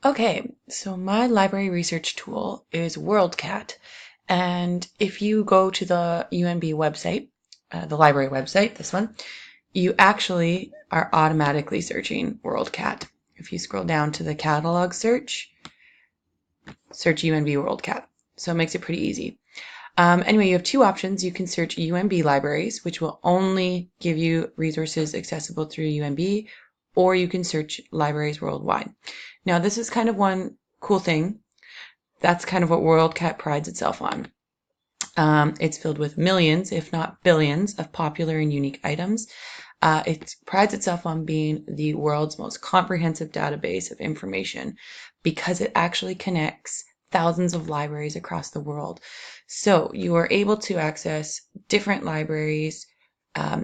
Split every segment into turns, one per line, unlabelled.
Okay, so my library research tool is WorldCat. And if you go to the UNB website, the library website, this one, you actually are automatically searching WorldCat. If you scroll down to the catalog search UNB WorldCat. So it makes it pretty easy. Anyway, you have two options. You can search UNB libraries, which will only give you resources accessible through UNB, or you can search libraries worldwide. Now, this is kind of one cool thing. That's kind of what WorldCat prides itself on. It's filled with millions, if not billions, of popular and unique items. It prides itself on being the world's most comprehensive database of information because it actually connects thousands of libraries across the world. So you are able to access different libraries'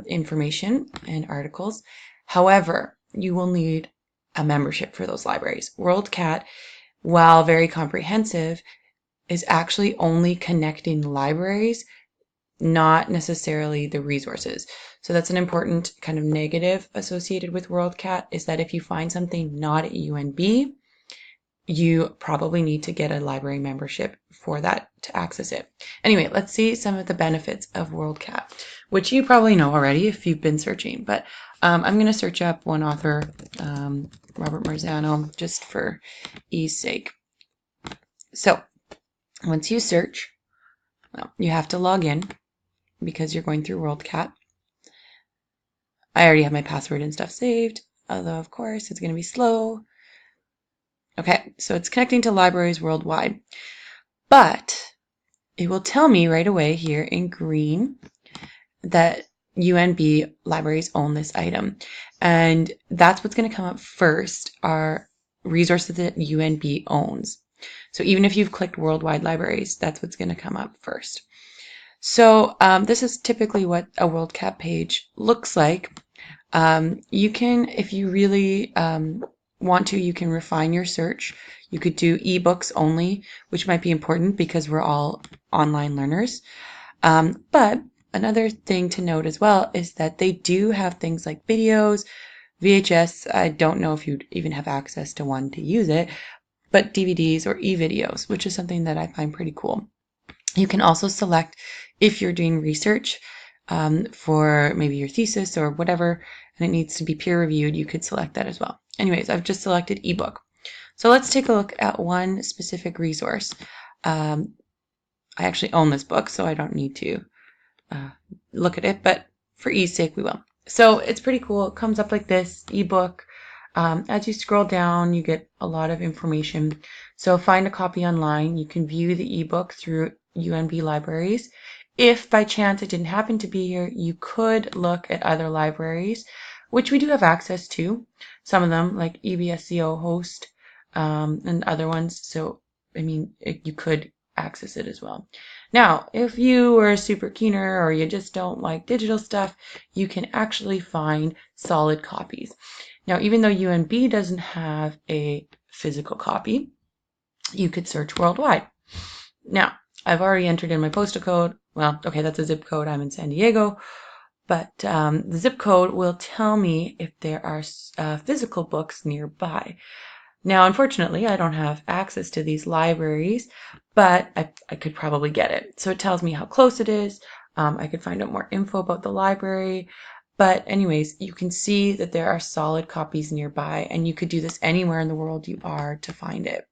information and articles. However, you will need a membership for those libraries. WorldCat, while very comprehensive, is actually only connecting libraries, not necessarily the resources. So that's an important kind of negative associated with WorldCat, is that if you find something not at UNB, you probably need to get a library membership for that to access it. Anyway, let's see some of the benefits of WorldCat, which you probably know already if you've been searching, but I'm going to search up one author, Robert Marzano, just for ease sake. So once you search, well, you have to log in because you're going through WorldCat. I already have my password and stuff saved, although of course it's going to be slow. Okay, so it's connecting to libraries worldwide, but it will tell me right away here in green that UNB libraries own this item. And that's what's going to come up first, are resources that UNB owns. So even if you've clicked worldwide libraries, that's what's going to come up first. So this is typically what a WorldCat page looks like. You can, if you really want to, you can refine your search. You could do ebooks only, which might be important because we're all online learners. But another thing to note as well is that they do have things like videos, VHS. I don't know if you'd even have access to one to use it, but DVDs or e-videos, which is something that I find pretty cool. You can also select, if you're doing research for maybe your thesis or whatever, and it needs to be peer reviewed, you could select that as well. Anyways, I've just selected ebook. So let's take a look at one specific resource. I actually own this book, so I don't need to look at it, but for ease sake, we will. So it's pretty cool. It comes up like this, ebook. As you scroll down, you get a lot of information. So find a copy online. You can view the ebook through UNB libraries. If by chance it didn't happen to be here, you could look at other libraries, which we do have access to. Some of them, like EBSCO host and other ones. So, I mean, you could access it as well. Now, if you are a super keener or you just don't like digital stuff, you can actually find solid copies. Now, even though UNB doesn't have a physical copy, you could search worldwide. Now, I've already entered in my postal code. Well, okay, that's a zip code. I'm in San Diego. But the zip code will tell me if there are physical books nearby. Now, unfortunately, I don't have access to these libraries, but I could probably get it. So it tells me how close it is. I could find out more info about the library. But anyways, you can see that there are solid copies nearby, and you could do this anywhere in the world you are to find it.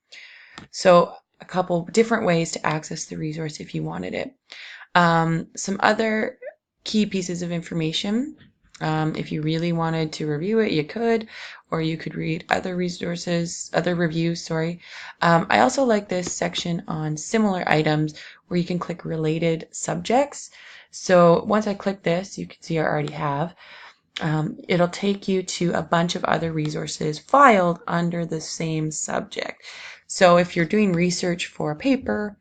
So a couple different ways to access the resource if you wanted it. Some other key pieces of information. If you really wanted to review it, you could, or you could read other resources, other reviews, sorry. I also like this section on similar items where you can click related subjects. So once I click this, you can see I already have. It'll take you to a bunch of other resources filed under the same subject. So if you're doing research for a paper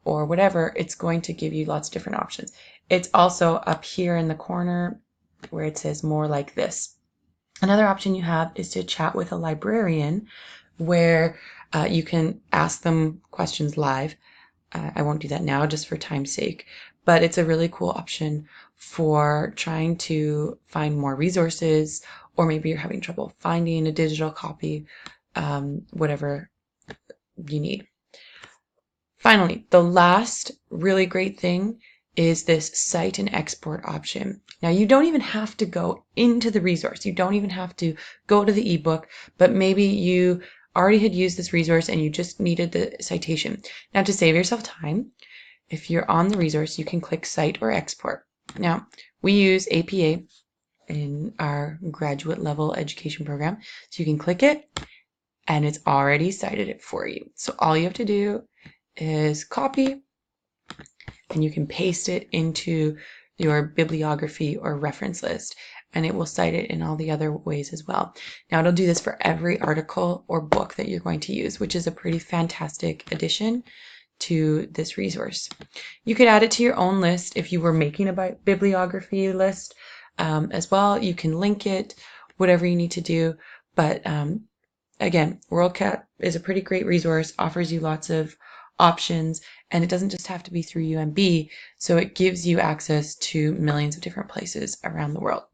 or whatever, it's going to give you lots of different options. It's also up here in the corner where it says more like this. Another option you have is to chat with a librarian, where you can ask them questions live. I won't do that now just for time's sake, but it's a really cool option for trying to find more resources, or maybe you're having trouble finding a digital copy, whatever you need. Finally, the last really great thing is this cite and export option. Now, you don't even have to go into the resource. You don't even have to go to the ebook, but maybe you already had used this resource and you just needed the citation. Now, to save yourself time, if you're on the resource, you can click Cite or Export. Now, we use APA in our graduate level education program, so you can click it and it's already cited it for you. So all you have to do is copy and you can paste it into your bibliography or reference list, and it will cite it in all the other ways as well. Now, it'll do this for every article or book that you're going to use, which is a pretty fantastic addition to this resource. You could add it to your own list if you were making a bibliography list as well. You can link it, whatever you need to do. But again, WorldCat is a pretty great resource, offers you lots of options, and it doesn't just have to be through UMB, so it gives you access to millions of different places around the world.